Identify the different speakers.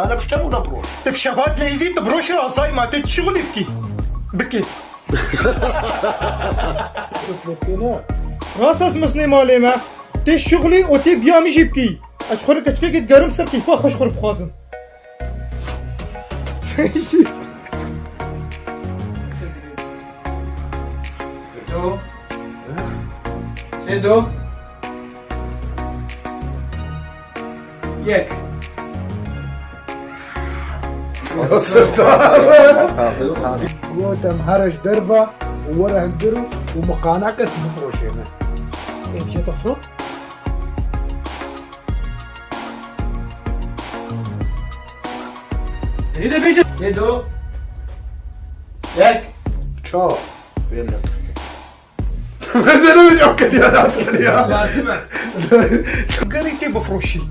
Speaker 1: انا بشتغل ولا بروح؟
Speaker 2: طب شفات ليزي تبروش راساي ما تشغل يبكي بكي
Speaker 1: بكينا
Speaker 2: راس اسمسني مالي ما تي شغلي و تي بيامي جيبكي اشخرك اشفيك تقارم سر كيفا خشخر بخازن
Speaker 3: دو دو يك
Speaker 1: هو تمهرج دربة وورا هندرو ومقانعك تفروش هنا
Speaker 2: امشي تفرط
Speaker 3: هيدا بيجي دو يك
Speaker 1: تشاو فينك
Speaker 3: بس انا بدي اوكل يا عسكري
Speaker 2: لازم قريتي بفروشي